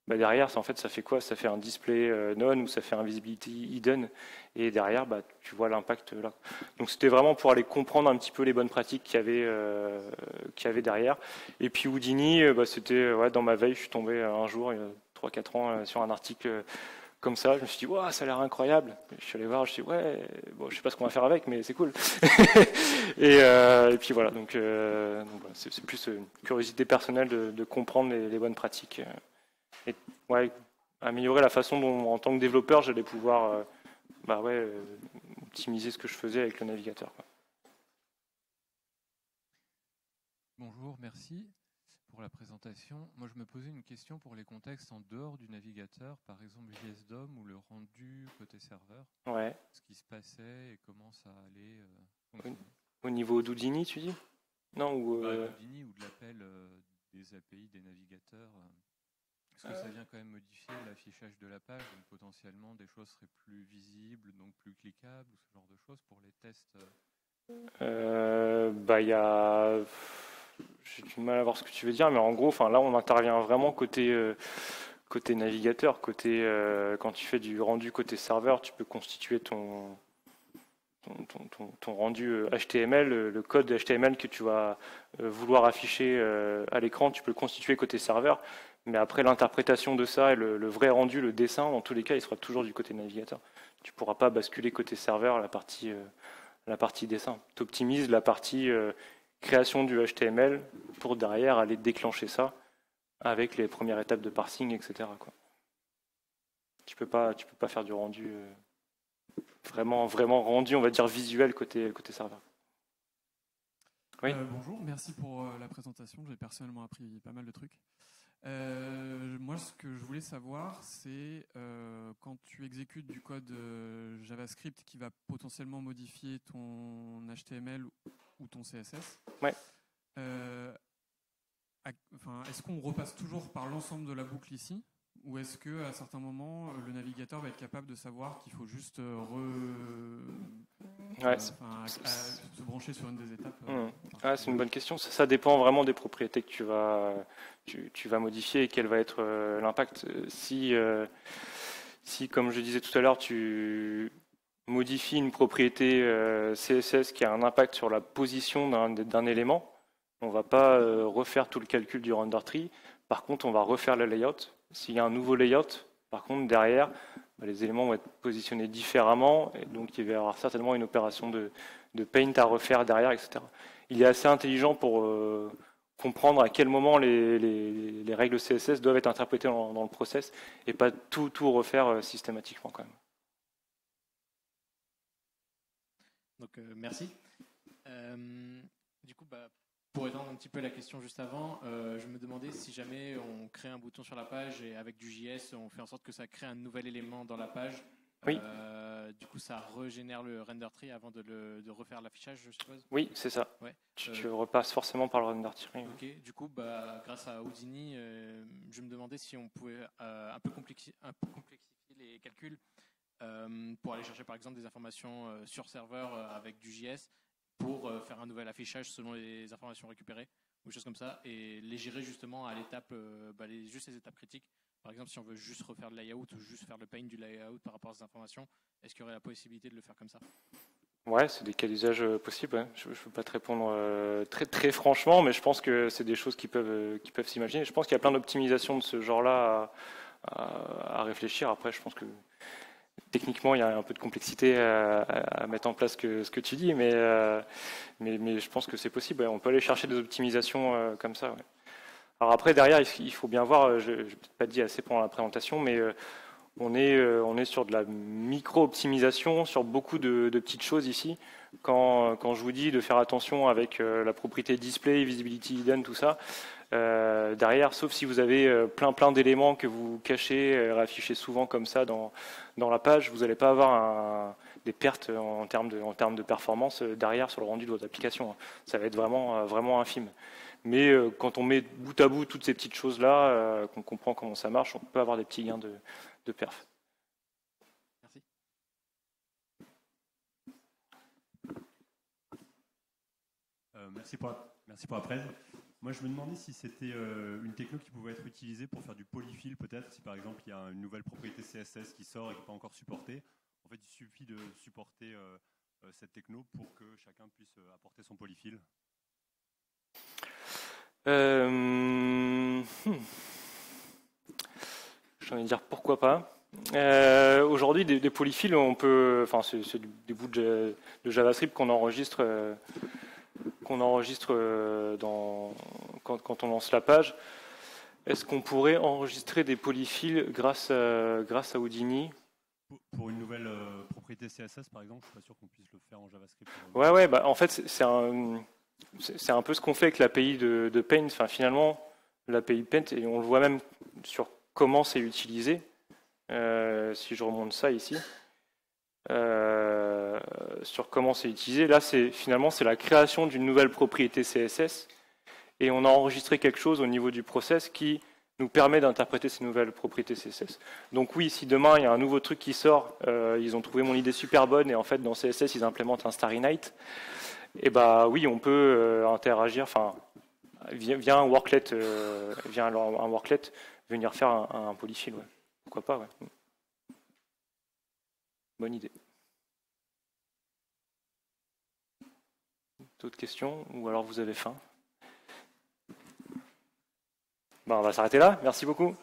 Derrière, ça fait quoi? Ça fait un display none ou ça fait un visibility hidden. Et derrière, tu vois l'impact là. Donc c'était vraiment pour aller comprendre un petit peu les bonnes pratiques qu'il y avait derrière. Et puis Houdini, c'était dans ma veille, je suis tombé un jour, il y a 3-4 ans, sur un article comme ça. Je me suis dit, wow, ça a l'air incroyable. Je suis allé voir, je me suis dit, ouais, bon, je sais pas ce qu'on va faire avec, mais c'est cool. et puis voilà, donc voilà, c'est plus une curiosité personnelle de comprendre les bonnes pratiques. Et ouais, améliorer la façon dont, en tant que développeur, j'allais pouvoir optimiser ce que je faisais avec le navigateur, quoi. Bonjour, merci pour la présentation. Moi, je me posais une question pour les contextes en dehors du navigateur, par exemple JSDOM ou le rendu côté serveur. Ouais. Ce qui se passait et comment ça allait fonctionner. Au niveau d'Houdini, tu dis? Non, ou Houdini ou de l'appel des API des navigateurs. Est-ce que ça vient quand même modifier l'affichage de la page, donc potentiellement des choses seraient plus visibles, donc plus cliquables, ou ce genre de choses pour les tests? Il y a... J'ai du mal à voir ce que tu veux dire, mais en gros, là, on intervient vraiment côté navigateur, quand tu fais du rendu côté serveur, tu peux constituer ton rendu HTML, le code HTML que tu vas vouloir afficher à l'écran, tu peux le constituer côté serveur, mais après l'interprétation de ça et le vrai rendu, le dessin, dans tous les cas, il sera toujours du côté navigateur. Tu ne pourras pas basculer côté serveur la partie dessin. Tu optimises la partie création du HTML pour derrière aller déclencher ça avec les premières étapes de parsing, etc. quoi. Tu peux pas faire du rendu vraiment rendu, on va dire visuel côté serveur. Oui. Bonjour, merci pour la présentation. J'ai personnellement appris pas mal de trucs. Moi, ce que je voulais savoir, c'est quand tu exécutes du code JavaScript qui va potentiellement modifier ton HTML ou ton CSS. Ouais. Est-ce qu'on repasse toujours par l'ensemble de la boucle ici, ou est-ce que à certains moments le navigateur va être capable de savoir qu'il faut juste se brancher sur une des étapes? C'est une bonne question. Ça dépend vraiment des propriétés que tu vas modifier et quel va être l'impact. Si, comme je disais tout à l'heure, tu modifies une propriété CSS qui a un impact sur la position d'un élément, on ne va pas refaire tout le calcul du render tree. Par contre, on va refaire le layout. S'il y a un nouveau layout, par contre, derrière, les éléments vont être positionnés différemment, et donc il va y avoir certainement une opération de paint à refaire derrière, etc. Il est assez intelligent pour comprendre à quel moment les règles CSS doivent être interprétées dans le process, et pas tout refaire systématiquement quand même. Donc merci. Du coup, pour étendre un petit peu la question juste avant, je me demandais si jamais on crée un bouton sur la page et avec du JS, on fait en sorte que ça crée un nouvel élément dans la page. Oui. Du coup, ça régénère le render tree avant de refaire l'affichage, je suppose. Oui, c'est ça. Ouais. Tu repasses forcément par le render tree. Ok. Du coup, grâce à Houdini, je me demandais si on pouvait un peu complexifier les calculs pour aller chercher par exemple des informations sur serveur avec du JS. Pour faire un nouvel affichage selon les informations récupérées ou des choses comme ça, et les gérer justement à l'étape, juste les étapes critiques. Par exemple, si on veut juste refaire le layout ou juste faire le paint du layout par rapport à ces informations, est-ce qu'il y aurait la possibilité de le faire comme ça? Ouais, c'est des cas d'usage possibles. Ouais. Je ne peux pas te répondre très franchement, mais je pense que c'est des choses qui peuvent s'imaginer. Je pense qu'il y a plein d'optimisations de ce genre-là à réfléchir. Après, je pense que techniquement, il y a un peu de complexité à mettre en place ce que tu dis, mais je pense que c'est possible. Ouais. On peut aller chercher des optimisations comme ça. Ouais. Alors après, derrière, il faut bien voir, je n'ai peut-être pas dit assez pendant la présentation, mais on est sur de la micro-optimisation, sur beaucoup de petites choses ici. Quand je vous dis de faire attention avec la propriété display, visibility hidden, tout ça, derrière, sauf si vous avez plein d'éléments que vous cachez, affichez souvent comme ça dans la page, vous n'allez pas avoir des pertes en termes de performance derrière sur le rendu de votre application. Ça va être vraiment infime. Mais quand on met bout à bout toutes ces petites choses-là, qu'on comprend comment ça marche, on peut avoir des petits gains de perf. Merci. Merci pour la presse. Moi, je me demandais si c'était une techno qui pouvait être utilisée pour faire du polyfill, peut-être. Si par exemple, il y a une nouvelle propriété CSS qui sort et qui n'est pas encore supportée, en fait, il suffit de supporter cette techno pour que chacun puisse apporter son polyfill. J'ai envie de dire pourquoi pas. Aujourd'hui, des polyfills, on peut, c'est des bouts de JavaScript qu'on enregistre quand on lance la page. Est-ce qu'on pourrait enregistrer des polyfills grâce à Houdini? Pour une nouvelle propriété CSS, par exemple, je ne suis pas sûr qu'on puisse le faire en JavaScript. Ouais, en fait, C'est un peu ce qu'on fait avec l'API de Paint. Enfin, finalement, l'API Paint, et on le voit même sur comment c'est utilisé. Si je remonte ça ici, sur comment c'est utilisé, là, finalement, c'est la création d'une nouvelle propriété CSS. Et on a enregistré quelque chose au niveau du process qui nous permet d'interpréter ces nouvelles propriétés CSS. Donc oui, si demain il y a un nouveau truc qui sort, ils ont trouvé mon idée super bonne et en fait dans CSS ils implémentent un Starry Night, et bah oui, on peut interagir, enfin via un worklet, venir faire un polyfill, ouais. Pourquoi pas, ouais. Bonne idée. D'autres questions ou alors vous avez faim? On va s'arrêter là. Merci beaucoup.